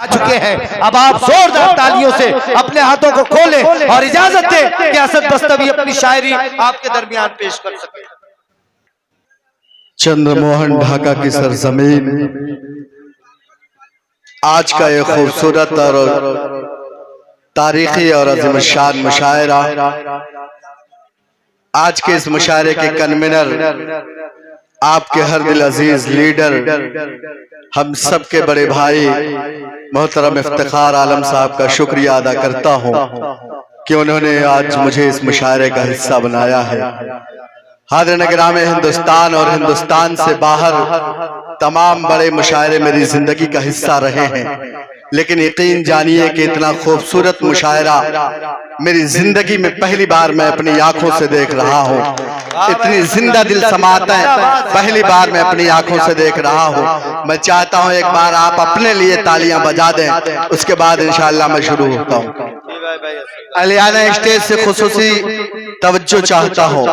आ चुके हैं। अब आप जोरदार तालियों से अपने हाथों को खोलें और इजाजत दें कि असद दस्तवी अपनी शायरी आपके दरमियान पेश कर सके। चंद्रमोहन ढाका की सरजमीन, आज का ये खूबसूरत और तारीखी और अज़ीम-उश-शान मुशायरा, आज के इस मुशायरे के कन्वीनर आपके हर दिल अजीज लीडर, हम सब के बड़े भाई मोहतरम इफ्तिखार आलम साहब का शुक्रिया अदा करता हूं कि उन्होंने आज मुझे इस मुशायरे का हिस्सा बनाया है। हाज़िरीन गिराम, हिंदुस्तान और हिंदुस्तान से बाहर तमाम बड़े मुशायरे मेरी जिंदगी का हिस्सा रहे हैं, लेकिन यकीन जानिए कि इतना खूबसूरत मुशायरा मेरी जिंदगी में पहली बार मैं अपनी आंखों से देख रहा हूँ। इतनी जिंदा दिल समातें पहली बार मैं अपनी आंखों से देख रहा हूँ। मैं चाहता हूँ एक बार आप अपने लिए तालियां बजा दें, उसके बाद इंशाअल्लाह मैं शुरू होता हूँ। अलियाना स्टेज से खुसूसी तवज्जो चाहता हूँ।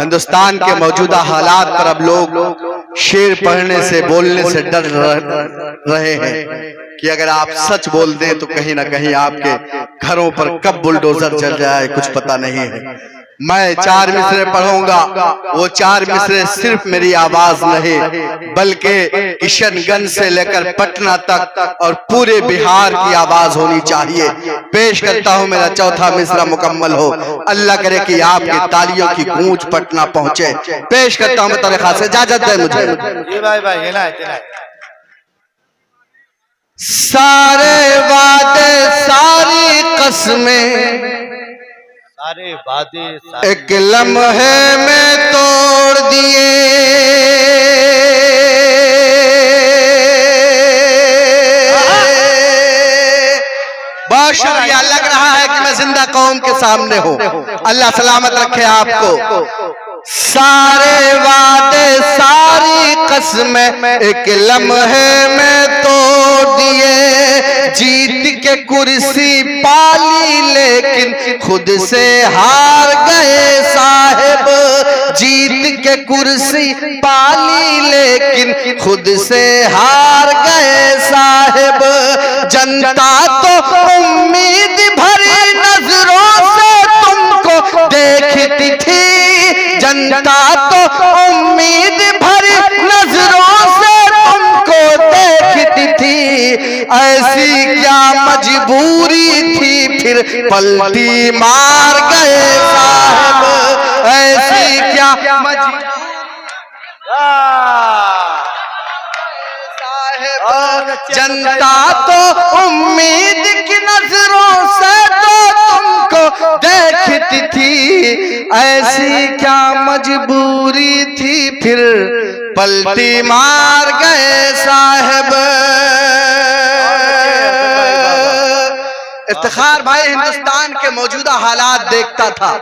हिंदुस्तान के मौजूदा हालात पर अब लोग शेर पढ़ने से, बोलने से डर रहे हैं कि अगर आप सच बोल दें तो कहीं ना कहीं आपके घरों पर कब बुलडोजर चल जाए कुछ पता नहीं है। मैं 4 मिसरे पढ़ूंगा, वो 4 मिसरे सिर्फ मेरी आवाज नहीं बल्कि किशनगंज से लेकर पटना तक और पूरे बिहार की आवाज होनी चाहिए। पेश करता हूँ, मेरा चौथा मिसरा मुकम्मल हो। अल्लाह करे कि आपकी तालियों की गूंज पटना पहुंचे। पेश करता हूँ, मेरे खास इजाजत दे मुझे। सारे वादे सारी कसमें सारे वादे एक लम्हे में तोड़ दिए, बहुत शुक्रिया। लग रहा है कि मैं जिंदा कौम के सामने हूँ। अल्लाह सलामत रखे आपको। सारे वादे सारी कसमें एक लम्हे में तोड़ दिए, जीत के कुर्सी पाली लेकिन खुद से हार गए साहिब। जीत के कुर्सी पाली लेकिन खुद से हार गए साहिब। जनता तो उम्मीद भरी नजरों से तुमको देखती थी, जनता तो उम्मीद भरी नजरों से तुमको देखती थी। ऐसी क्या मजबूरी थी फिर पलटी मार गए साहब। ऐसी क्या मजबूरी साहब। जनता तो उम्मीद की नजरों से तो तुमको देखती थी। ऐसी क्या मजबूरी थी फिर पलटी मार गए साहब। इफ्तिखार भाई हिंदुस्तान के मौजूदा हालात देखता था,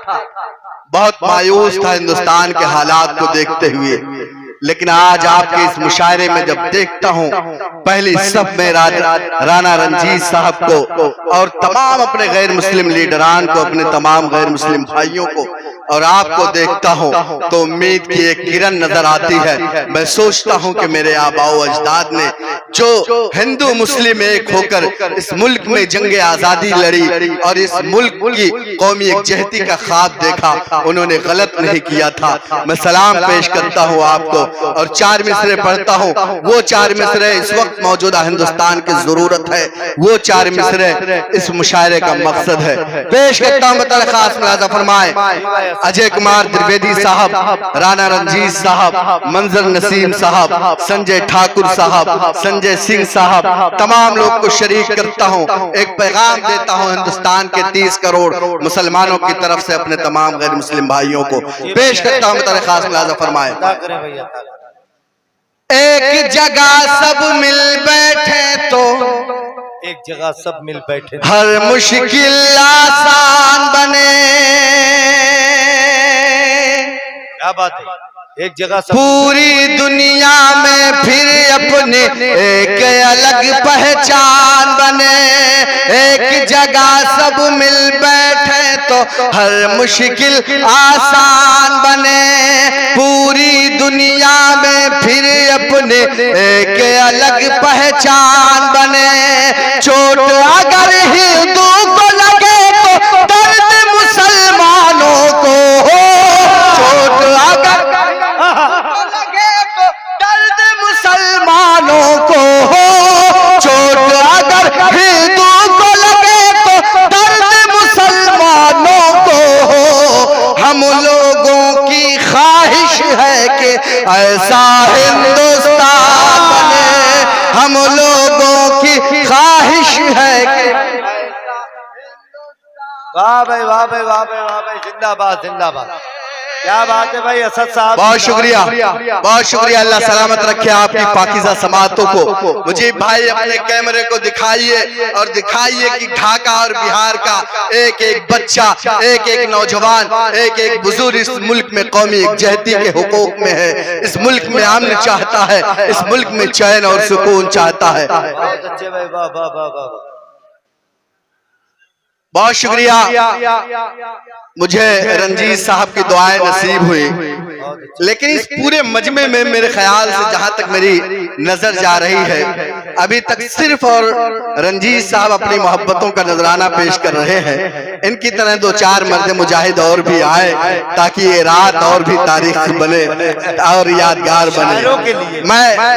बहुत मायूस था हिंदुस्तान के हालात को देखते हुए, लेकिन आज आपके इस मुशायरे में जब देखता हूँ, पहली सब में राना रंजीत साहब को और तमाम अपने गैर मुस्लिम लीडरान को, अपने तमाम गैर मुस्लिम भाइयों को और आपको देखता हूँ तो उम्मीद की एक किरण नजर आती है। मैं सोचता हूँ कि मेरे आबाओ अजदाद ने जो हिंदू मुस्लिम एक होकर इस मुल्क में जंग आजादी लड़ी और इस मुल्क की कौमी एकजहती का ख्वाब देखा, उन्होंने गलत नहीं किया था। मैं सलाम पेश करता हूँ आपको और 4 मिसरे पढ़ता हूँ। वो 4 मिसरे इस वक्त मौजूदा हिंदुस्तान की जरूरत है, वो 4 मिसरे इस मुशायरे का मकसद है। पेश करता हूँ, मतलब खास मुलाजा फरमाए अजय कुमार द्विवेदी साहब, राना रंजीत साहब, मंजर नसीम साहब, संजय ठाकुर साहब, संजय सिंह साहब, तमाम लोग को शरीक करता हूँ। एक पैगाम देता हूँ हिंदुस्तान के 30 करोड़ मुसलमानों की तरफ से अपने तमाम गैर मुस्लिम भाइयों को। पेश करता हूँ, मतलब खास मुलाजा फरमाए। एक जगह सब मिल बैठे तो, एक जगह सब मिल बैठे हर मुश्किल आसान बने। क्या बात है, एक जगह सब पूरी दुनिया में फिर अपने एक अलग पहचान बने। एक जगह सब मिल बैठे तो हर मुश्किल आसान बने, पूरी दुनिया में फिर अपने एक अलग पहचान बने। चोट अगर हिंदू को लगे तो दर्द मुसलमानों को हो, चोट अगर लगे तो दर्द मुसलमानों को हो, चोट अगर हिंदू को लगे तो दर्द मुसलमानों को हो। हम लोगों की ख्वाहिश है कि ऐसा हिंदुस्तान बने, हम लोगों की ख्वाहिश है कि वाह भाई, वाह भाई, वाह भाई, वाह भाई, जिंदाबाद जिंदाबाद। क्या बात है भाई असद साहब, बहुत शुक्रिया, बहुत शुक्रिया। अल्लाह सलामत रखे आपकी पाकीज़ा समातों को। मुझे भाई अपने कैमरे को दिखाइए और दिखाइए कि ढाका और बिहार का एक एक बच्चा, एक एक नौजवान, एक एक बुजुर्ग इस मुल्क में कौमी यकजहती के हुकूक में है, इस मुल्क में अमन चाहता है, इस मुल्क में चैन और सुकून चाहता है। बहुत अच्छे भाई, वाह वाह वाह वाह। बहुत शुक्रिया। मुझे रंजीत साहब की दुआएं नसीब हुई, लेकिन इस पूरे मजमे में मेरे ख्याल से जहां तक मेरी नजर जा रही है, अभी तक सिर्फ और रंजीत साहब अपनी मोहब्बतों का नजराना पेश कर रहे हैं। इनकी तरह दो चार मर्द मुजाहिद और भी आए ताकि ये रात और भी तारीख बने और यादगार बने।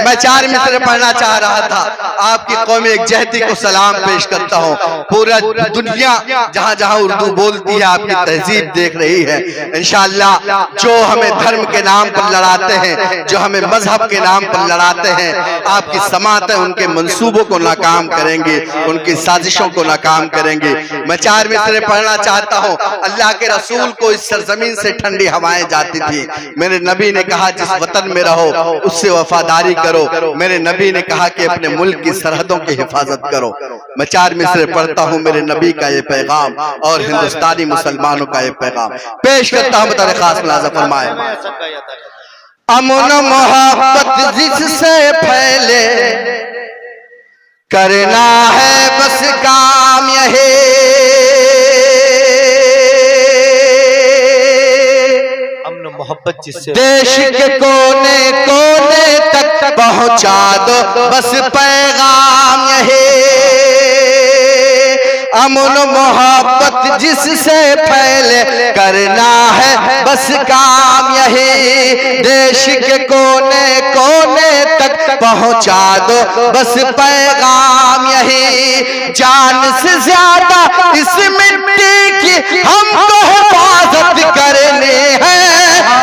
मैं चार मिसरे पढ़ना चाह रहा था। आपकी कौमी यकजहती को सलाम पेश करता हूँ। पूरा दुनिया जहां जहां उर्दू बोलती है आपकी तहजीब देख रही है। इंशाअल्लाह जो हमें धर्म के नाम पर लड़ाते हैं, जो हमें मजहब के नाम पर लड़ाते हैं, आपकी समातें उनके मंसूबों को नाकाम करेंगे, उनकी साजिशों को नाकाम करेंगे। मैं चार मिसरे पढ़ना चाहता हूँ। अल्लाह के रसूल को इस सरजमीन से ठंडी हवाएं जाती थी। मेरे नबी ने कहा जिस वतन में रहो उससे वफादारी करो। मेरे नबी ने कहा कि अपने मुल्क की सरहदों की हिफाजत करो। मैं चार मिसरे पढ़ता हूँ मेरे नबी का ये पैगाम और हिंदुस्तानी मुसलमानों का ये पैगाम पेश करता हूँ। खास मुलाज़ा फरमाए। अमन मोहब्बत जिससे फैले, करना है बस काम यही, अमन मोहब्बत जिससे देश के कोने कोने तक पहुंचा दो बस पैगाम यही। अमन मोहब्बत जिससे फैले, करना है बस काम यही, देश के कोने कोने तक पहुंचा दो बस पैगाम यही। जान से ज्यादा इस मिट्टी की हमको हिफाजत करनी है,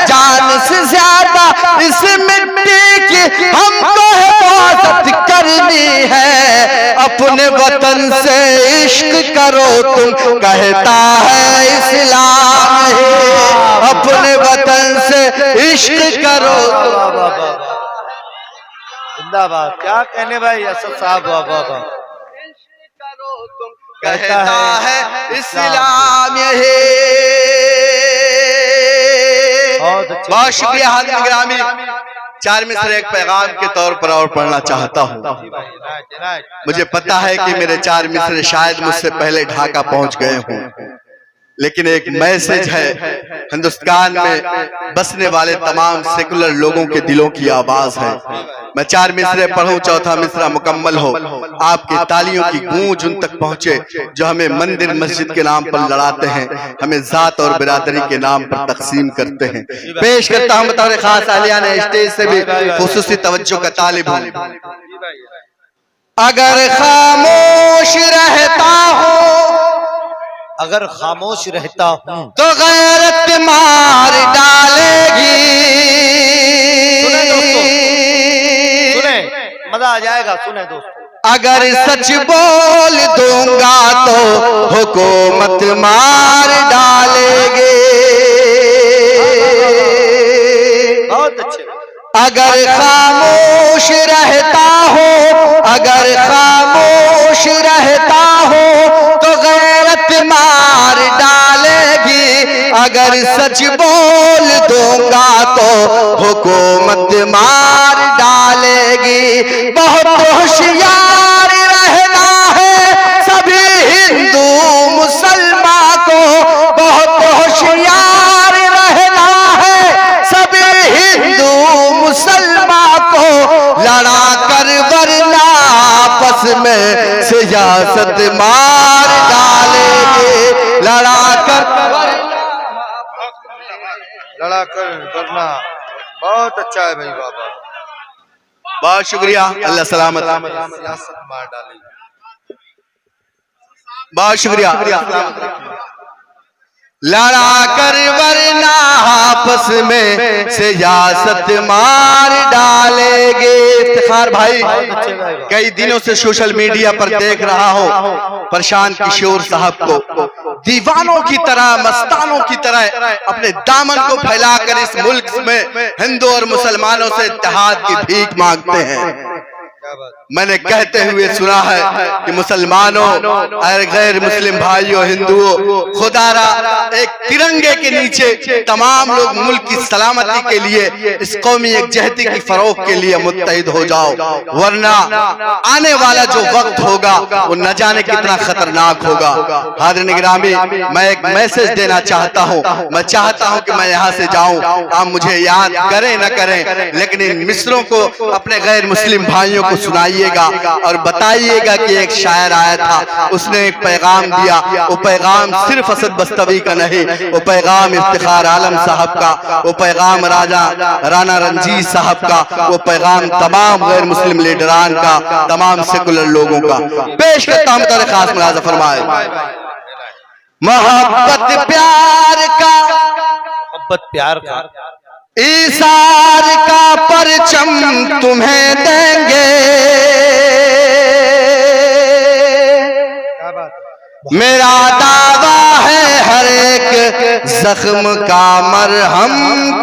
जान से ज्यादा इस मिट्टी की हमको हिफाजत करनी है। अपने वतन से इश्क करो तुम, कहता है इस्लाम है। अपने वतन से इश्क करो जिंदाबाद। क्या कहने भाई असद साहब, वाह वाह वाह। कहता है इस्लाम यही। बहुत शुक्रिया हाज़िर गिरामी। चार मिसरे एक पैगाम के तौर पर और पढ़ना चाहता हूँ। मुझे पता है कि मेरे चार मिसरे शायद मुझसे पहले ढाका पहुंच गए हों, लेकिन एक मैसेज है हिंदुस्तान में बसने वाले तमाम सेकुलर लोगों के दिलों की आवाज है। मैं चार मिसरे पढ़ूं, चौथा मिसरा मुकम्मल हो, आपकी तालियों की गूंज उन तक पहुंचे जो हमें मंदिर मस्जिद के नाम पर लड़ाते हैं, हमें जात और बिरादरी के नाम पर तकसीम करते हैं। पेश करता हूं बतौर खास आलियाने स्टेज से भी खुसूसी तवज्जो का तालिब हूं। अगर खामोश रहता हूं, अगर खामोश रहता हूँ तो गैरत मार डालेगी। सुने, मजा आ जाएगा, सुने दोस्तों। अगर सच बोल दूंगा तो हुकूमत मार डालेगी। बहुत अच्छे। अगर खामोश रहता हो, अगर खामोश रहता हो तो गैरत मार डालेगी। अगर सच बोल दूंगा तो हुकूमत मार डालेगी। बहुत होशियार रहना है सभी हिंदू मुसलमान को, बहुत सियासत मार डालेंगे, लड़ाकर करना बहुत अच्छा है भाई बाबा, बहुत शुक्रिया, अल्लाह सलामत, सियासत मार डालेगी। बहुत शुक्रिया। लड़ाकर वरना आपस में सियासत मार डालेंगे। इफ्तिखार भाई कई दिनों से सोशल मीडिया पर देख रहा हूँ प्रशांत किशोर साहब को दीवानों की तरह, मस्तानों की तरह अपने दामन को फैलाकर इस मुल्क में हिंदू और मुसलमानों से इत्तेहाद की भीख मांगते हैं। मैंने कहते हुए सुना है कि मुसलमानों और गैर मुस्लिम भाइयों, हिंदुओं, खुदारा एक तिरंगे के नीचे तमाम लोग मुल्क की सलामती के लिए, इस कौमी एकजहती की फरोग के लिए मुत्तहिद हो जाओ, वरना आने वाला जो वक्त होगा वो न जाने कितना खतरनाक होगा। हाज़िरीन गिरामी, मैं एक मैसेज देना चाहता हूँ। मैं चाहता हूँ कि मैं यहाँ से जाऊँ, आप मुझे याद करें न करें, लेकिन इन मिसरों को अपने गैर मुस्लिम भाइयों को सुनाइएगा और बताइएगा कि एक शायर आया था, उसने एक पैगाम दिया। वो पैगाम सिर्फ असद बस्तवी का नहीं, वो पैगाम इफ्तिखार आलम साहब का, वो पैगाम राना रंजीत साहब का, वो पैगाम तमाम गैर मुस्लिम लीडरान का, तमाम सेकुलर लोगों का। पेश करता हूं तौर खास मुलाज़ा फरमाए। मोहब्बत प्यार का, मोहब्बत प्यार का, ईसार का परचम तुम्हें देंगे, मेरा दावा है हर एक जख्म का मरहम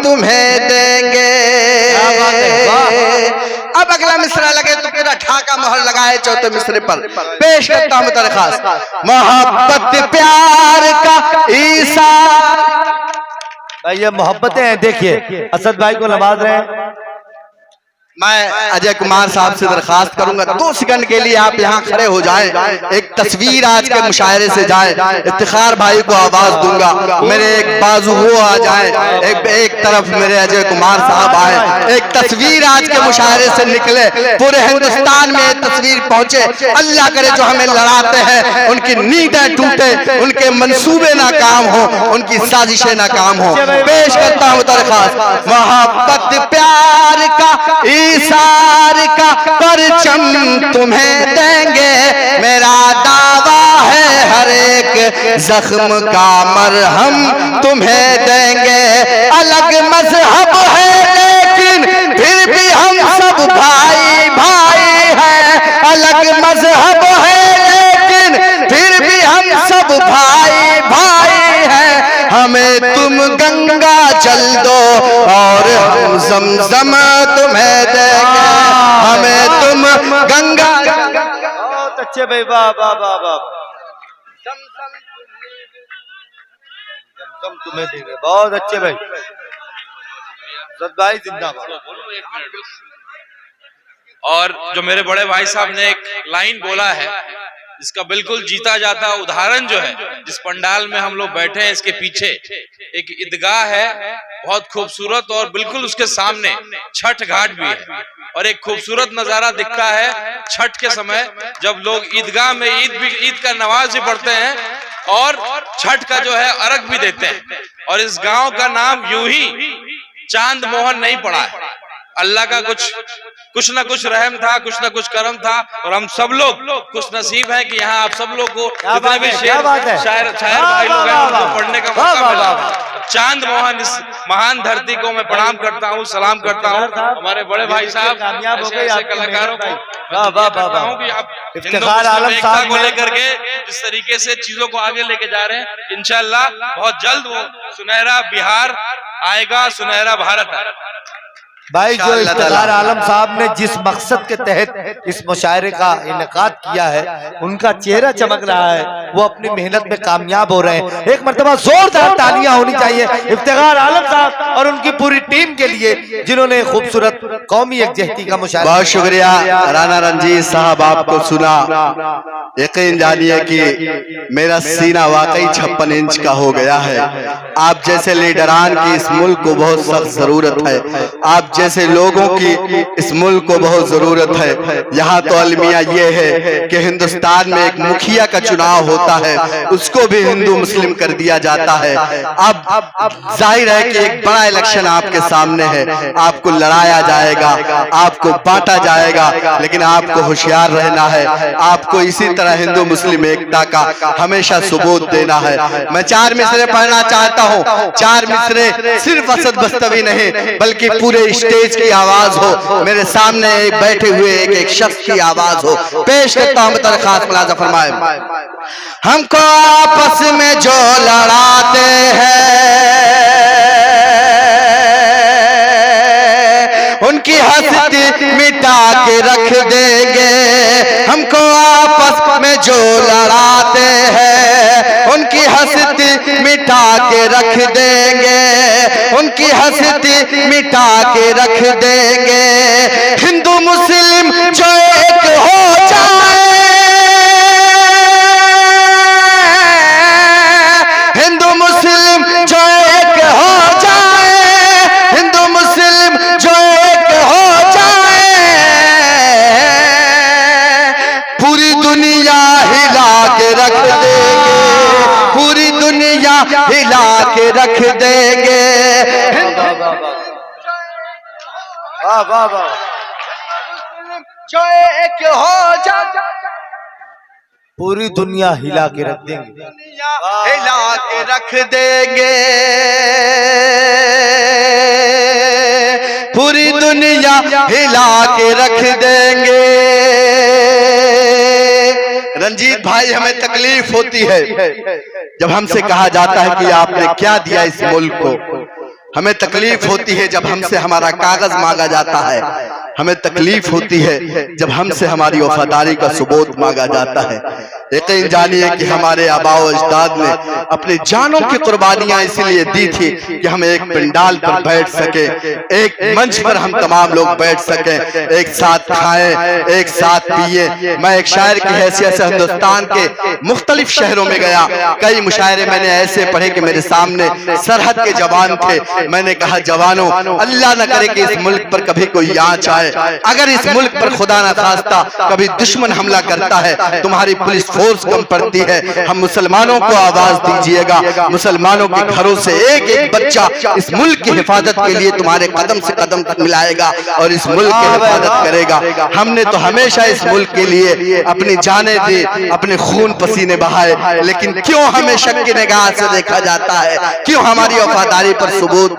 तुम्हें देंगे। अब अगला मिसरा लगे तो पूरा ढाका मोहर लगाए चौथे मिसरे पर। पेश करता हूं दरखास्त, मोहब्बत प्यार का ईसार। भाई ये मोहब्बतें हैं, देखिए असद भाई को नवाज रहे हैं। मैं अजय कुमार साहब से दरखास्त करूंगा 2 सेकंड के लिए आप यहाँ खड़े हो जाएं, एक तस्वीर आज के मुशायरे से जाए। इफ्तिखार भाई को आवाज दूंगा, मेरे एक बाजू वो आ जाए, एक तरफ मेरे अजय कुमार साहब आए, एक तस्वीर आज के मुशायरे से निकले, पूरे हिंदुस्तान में एक तस्वीर पहुंचे। अल्लाह करे जो हमें लड़ाते हैं उनकी नींदें टूटे, उनके मंसूबे नाकाम हो, उनकी साजिशें नाकाम हो। पेश करता हूँ दरखास्त, मोहब्बत प्यार का ईसार का परचम तुम्हें देंगे, मेरा दावा है हर एक जख्म का मरहम तुम्हें देंगे। अलग मजहब है लेकिन फिर भी हम सब भाई भाई हैं, अलग मजहब है लेकिन फिर भी हम सब भाई भाई हैं। हमें तुम गंगा जल दो और हम ज़मज़म तुम्हें देंगे, हमें तुम गंगा। बहुत अच्छे भाई, वाह वाह वाह वाह, ज़मज़म तुम्हें देंगे, बहुत अच्छे भाई। असद भाई जिंदाबाद। और जो मेरे बड़े भाई साहब ने एक लाइन बोला है, इसका बिल्कुल जीता जाता उदाहरण जो है, जिस पंडाल में हम लोग बैठे हैं इसके पीछे एक ईदगाह है बहुत खूबसूरत, और बिल्कुल उसके सामने छठ घाट भी है। और एक खूबसूरत नजारा दिखता है छठ के समय, जब लोग ईदगाह में ईद का नमाज भी पढ़ते हैं और छठ का जो है अर्घ भी देते हैं। और इस गांव का नाम यूं ही चांद मोहन नहीं पड़ा है, अल्लाह का कुछ न कुछ रहम था, कुछ न कुछ करम था, और हम सब लोग खुश नसीब हैं कि यहाँ आप सब लोग को जितने भी शायर भाई लोग हैं उनको पढ़ने का मौका मिला। चांद मोहन इस महान धरती को मैं प्रणाम करता हूँ, सलाम करता हूँ। हमारे बड़े भाई साहब कामयाब हो गए, ऐसे कलाकारों को कि आप इफ्तिखार आलम साहब को लेकर के जिस तरीके से चीजों को आगे लेके जा रहे हैं, इंशाल्लाह बहुत जल्द वो सुनहरा बिहार आएगा, सुनहरा भारत आएगा। भाई जो इफ्तिखार आलम साहब ने जिस मकसद के तहत इस मुशायरे का इनेकाद किया है, उनका चेहरा चमक रहा है, वो अपनी मेहनत में कामयाब हो रहे हैं। एक मर्तबा जोरदार तालियां होनी चाहिए इफ्तिखार आलम साहब और उनकी पूरी टीम के लिए, जिन्होंने खूबसूरत कौमी एकजहती का मुशायरा। बहुत शुक्रिया राना रंजीत साहब, आपको सुना। यकीन जानिए कि मेरा सीना वाकई 56 इंच का हो गया है। आप जैसे लीडरान की इस मुल्क को बहुत सख्त जरूरत है। आप जैसे लोगों की इस मुल्क को बहुत जरूरत है। यहाँ तो अलमिया ये है कि हिंदुस्तान में एक मुखिया का चुनाव होता है, उसको भी हिंदू मुस्लिम कर दिया जाता है। अब जाहिर है कि एक बड़ा इलेक्शन आपके सामने है, आपको लड़ाया जाएगा, आपको बांटा जाएगा, लेकिन आपको होशियार रहना है। आपको इसी तरह हिंदू मुस्लिम एकता का हमेशा सबूत देना है। मैं 4 मिसरे पढ़ना चाहता हूँ। 4 मिसरे सिर्फ असद बस्तवी नहीं बल्कि पूरे स्टेज की आवाज हो, मेरे सामने बैठे हुए एक शख्स की आवाज हो। पेश करता हूँ दरखास्त मुलाजा फरमाए। हमको आपस में जो लड़ाते हैं उनकी हस्ती मिटा के रख देंगे। हमको आपस में जो लड़ाते हैं उनकी हस्ती मिटा के रख देंगे, उनकी हस्ती मिटा के रख देंगे। हिंदू मुस्लिम जो एक हो जाए, हिंदू मुस्लिम जो एक हो जाए, हिंदू मुस्लिम जो एक हो जाए, पूरी दुनिया हिला के रख देंगे, पूरी दुनिया हिला के रख देंगे। वाह वाह वाह, जो एक हो जाए, पूरी दुनिया हिला के रख देंगे, हिला के रख देंगे, पूरी दुनिया हिला के रख देंगे। रंजीत भाई, हमें तकलीफ होती है जब हमसे कहा जाता है कि आपने क्या दिया इस मुल्क को। हमें तकलीफ होती है जब हमसे हमारा कागज मांगा जाता है। हमें तकलीफ होती है जब हमसे हमारी वफादारी का सबूत मांगा जाता है। यकीन जानिए कि हमारे आबाओ अजदाद ने अपनी जानों की कुर्बानियां इसीलिए दी थी कि हम एक पंडाल पर बैठ सके, एक मंच पर हम तमाम लोग बैठ सके, एक साथ खाएं, एक साथ पिए। मैं एक शायर की हैसियत से हिंदुस्तान के मुख्तलिफ शहरों में गया। कई मुशायरे मैंने ऐसे पढ़े कि मेरे सामने सरहद के जवान थे। मैंने कहा, जवानों, अल्लाह न करे कि इस मुल्क पर कभी कोई आंच आए। अगर इस मुल्क पर खुदा न खास्ता कभी दुश्मन हमला करता है, तुम्हारी पुलिस फोर्स कम पड़ती है, हम मुसलमानों को आवाज दीजिएगा। मुसलमानों के घरों से एक एक बच्चा इस मुल्क की हिफाजत के लिए तुम्हारे कदम से कदम मिलाएगा और इस मुल्क की हिफाजत करेगा। हमने तो हमेशा इस मुल्क के लिए अपनी जानें दी, अपने खून पसीने बहाए, लेकिन क्यों हमें शक की निगाह से देखा जाता है? क्यों हमारी वफादारी पर सबूत,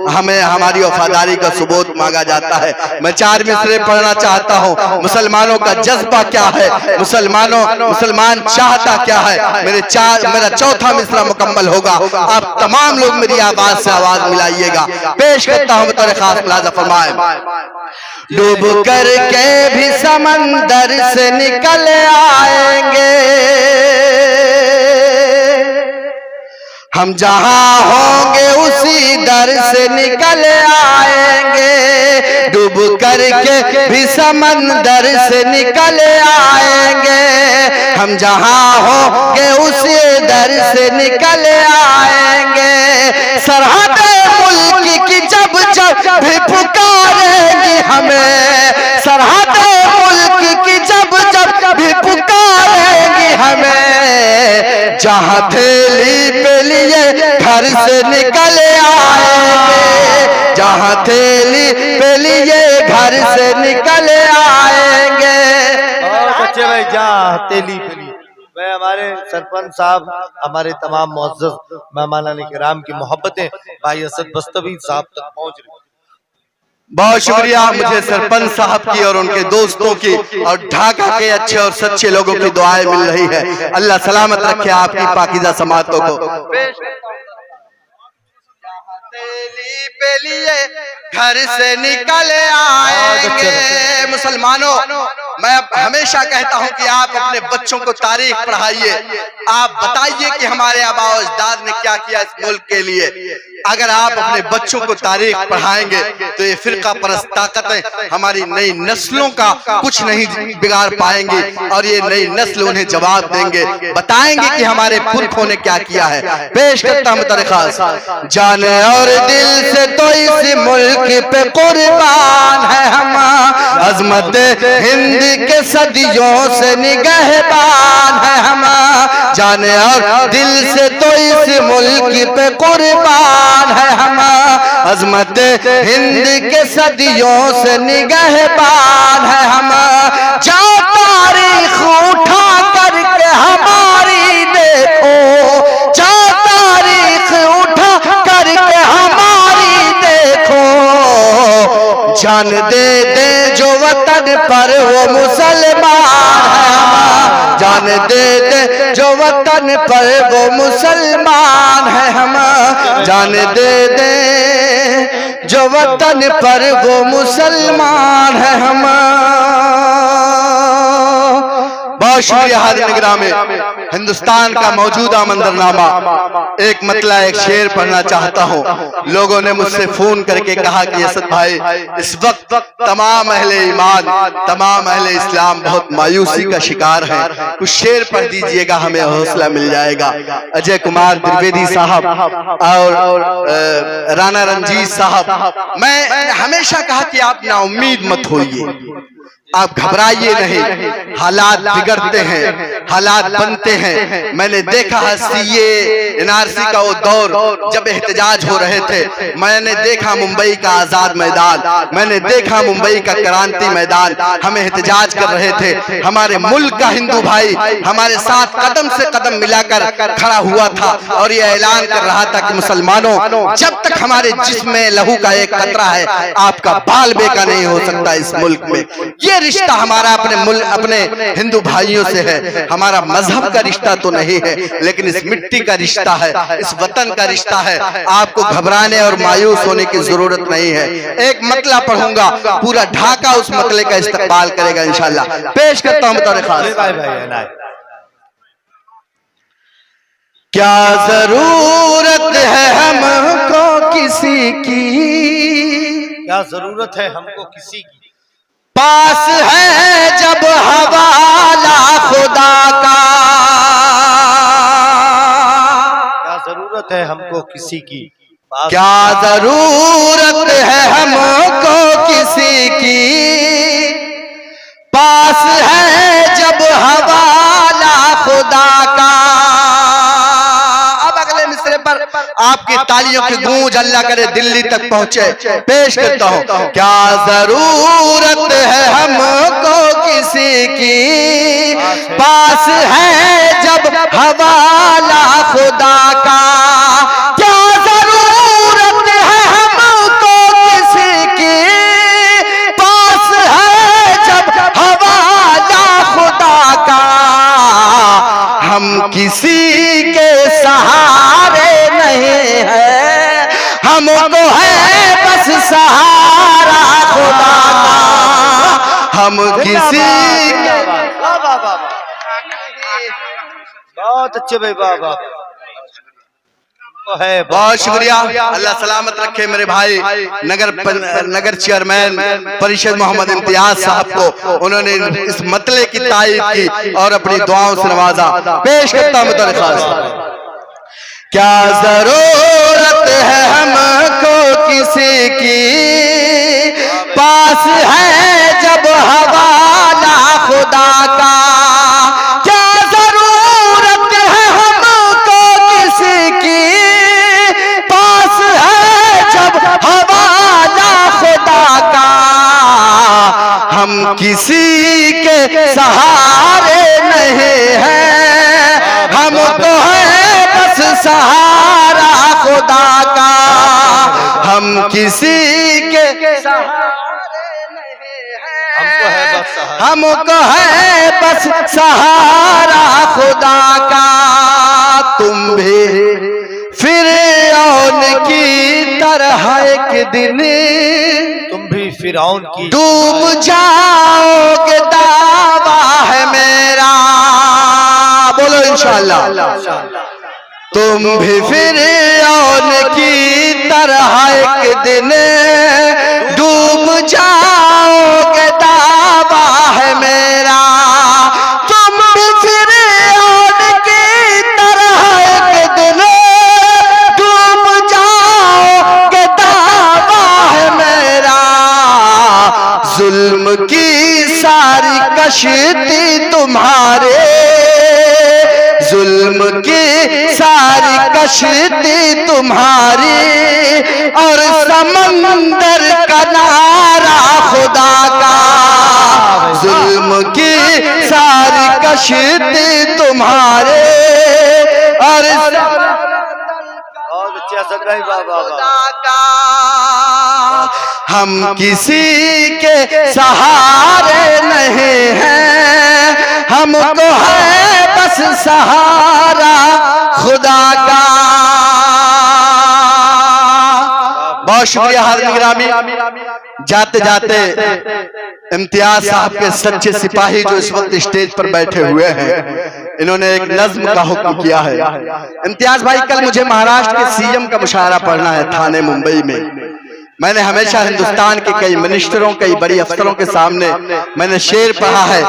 हमें हमारी वफादारी का सबूत मांगा जाता है? मैं 4 मिसरे पढ़ना चाहता हूँ। मुसलमानों का जज्बा क्या है? मुसलमान चाहता क्या है? मेरा चौथा मिसरा मुकम्मल होगा। आप तमाम लोग मेरी आवाज से आवाज मिलाइएगा। पेश करता हूँ दरखास्त मुलाजा फरमाए। डूब करके भी समंदर से निकल आएंगे, हम जहां होंगे उसी दर से निकल आएंगे। डूब करके भी समंदर से निकल आएंगे, हम जहां होंगे उसी दर से निकल आएंगे। सरहद मुल्क की जब जब भी पुकारेंगी हमें, सरहद मुल्क की जब जब भी पुकारेंगी हमें, जहां थैली पे लिए घर से निकल आएंगे, जहां थैली पे लिए घर से निकल आएंगे। बच्चे भाई, जहाँ हथेली पे लिए। मैं हमारे सरपंच साहब, हमारे तमाम मुअज़्ज़ज़ मेहमानान किराम की मोहब्बतें भाई असद बस्तवी साहब तक पहुंच रही। बहुत शुक्रिया मुझे सरपंच साहब की और उनके दोस्तों की और ढाका के अच्छे और सच्चे लोगों की दुआएं मिल रही है। अल्लाह सलामत रखे आपकी पाकीज़ा समातों को। पे लिए घर से निकल आएंगे। मुसलमानों, मैं हमेशा कहता हूं कि आप अपने बच्चों को तारीख पढ़ाइए, आप बताइए कि हमारे आबा अजदाद ने क्या किया इस मुल्क के लिए। अगर आप अपने बच्चों को तारीख पढ़ाएंगे तो ये फिरका परस्त ताकतें हमारी नई नस्लों का कुछ नहीं बिगाड़ पाएंगी और ये नई नस्ल उन्हें जवाब देंगे, बताएंगे कि हमारे पुरखों ने क्या किया है। पेश करता हूं दरखास्त, जाने और दिल से तो इस मुल्क पे कुर्बान है हम, अजमत हिंद के सदियों से निगहबान है हम, जाने और दिल से तो इस मुल्क पे कुर्बान है हम, अजमत हिंद के सदियों से निगहबान है हम, जो तारीख उठा करके हमारी देखो, जो तारीख उठा करके हमारी देखो, जान दे दे जो वतन पर वो मुसलमान है, जान दे दे जो वतन पर वो मुसलमान है हम, जान दे दे जो वतन पर वो मुसलमान है हम। बहुत शुक्रिया हाज़िर निगरान में। हिंदुस्तान का मौजूदा मंजरनामा एक मतला एक शेर पढ़ना चाहता हूँ। लोगों ने मुझसे फोन करके कहा कि असद भाई इस वक्त तमाम अहले ईमान, तमाम अहले इस्लाम बहुत मायूसी का शिकार है, कुछ शेर पढ़ दीजिएगा, हमें हौसला मिल जाएगा। अजय कुमार द्विवेदी साहब और राणा रंजीत साहब, मैं हमेशा कहा कि आप नाउम्मीद मत होइए, आप घबराइए नहीं, हालात बिगड़ते हैं, हालात बनते हैं। मैंने देखा है सीए एनआरसी का वो दौर जब एहतजाज हो रहे थे, मैंने देखा मुंबई का आजाद मैदान, मैंने देखा मुंबई का क्रांति मैदान, हम एहतजाज कर रहे थे, हमारे मुल्क का हिंदू भाई हमारे साथ कदम से कदम मिलाकर खड़ा हुआ था और ये ऐलान कर रहा था कि मुसलमानों, जब तक हमारे जिस्म में लहू का एक कतरा है आपका बाल बेका नहीं हो सकता इस मुल्क में। ये रिश्ता हमारा अपने हिंदू भाइयों से है, हमारा मजहब का रिश्ता तो नहीं है, लेकिन इस मिट्टी का रिश्ता है, इस वतन का रिश्ता है। आपको घबराने और मायूस होने की जरूरत नहीं है। एक मतला पढ़ूंगा, पूरा ढाका उस मतले का इस्तकबाल करेगा इंशाल्लाह। पेश करता हूं बतौर खास। क्या जरूरत है हमको किसी की, क्या जरूरत है हमको किसी की, पास है जब हवाला खुदा का, क्या जरूरत है हमको किसी की, क्या जरूरत है हमको किसी की, पास है जब हवाला खुदा का। अब अगले मिसरे पर आपकी तालियों की गूंज अल्लाह करे दिल्ली तक पहुंचे। पेश करता हूं, क्या जरूरत है हमको किसी की, पास है जब हवाला खुदा का, क्या जरूरत है हमको किसी की, पास है जब हवाला खुदा का, हम किसी के सहारे नहीं है, हमको है बस सहारा खुदा का, हम किसी के। बहुत अच्छे भाई, बाबा है। बहुत शुक्रिया, अल्लाह सलामत रखे मेरे भाई नगर चेयरमैन परिषद मोहम्मद इम्तियाज साहब को, उन्होंने इस मतले की तारीफ की और अपनी दुआओं से नवाजा। पेश करता हूं दरखास्त, क्या जरूरत है हमको किसी की, पास है जब हवाला खुदा का, क्या जरूरत है हमको किसी की, पास है जब हवाला खुदा का, हम किसी के सहारे नहीं हैं, हमको है बस सहारा खुदा का, हम किसी के सहारे नहीं हैं, हमको है बस सहारा खुदा का। तुम भी फिरौन की तरह एक दिन, तुम भी फिरौन की। डूब जाओगे दावा है मेरा, बोलो इंशाअल्लाह। तुम भी फिरौन की तरह एक दिन डूब जाओगे, दावा है मेरा। तुम भी फिरौन की तरह एक दिन डूब जाओगे, दावा है मेरा। जुल्म की सारी कश्ती तुम्हारे, जुल्म की सारी कश्ती तुम्हारी, और समंदर का नारा खुदा का। जुल्म की सारी कश्ती तुम्हारे, और खुदा का। हम किसी के सहारे नहीं हैं, हमको है बस सहारा खुदा का। बहुत शुक्रिया हाज़िर गिरामी। जाते जाते इम्तियाज साहब के सच्चे सिपाही जो इस वक्त स्टेज पर बैठे हुए हैं, इन्होंने एक नज्म का हुक्म किया है। इम्तियाज भाई, कल मुझे महाराष्ट्र के सीएम का मुशायरा पढ़ना है थाने मुंबई में। मैंने हमेशा हिंदुस्तान के कई मिनिस्टरों, कई बड़ी अफसरों के सामने मैंने शेर पढ़ा है।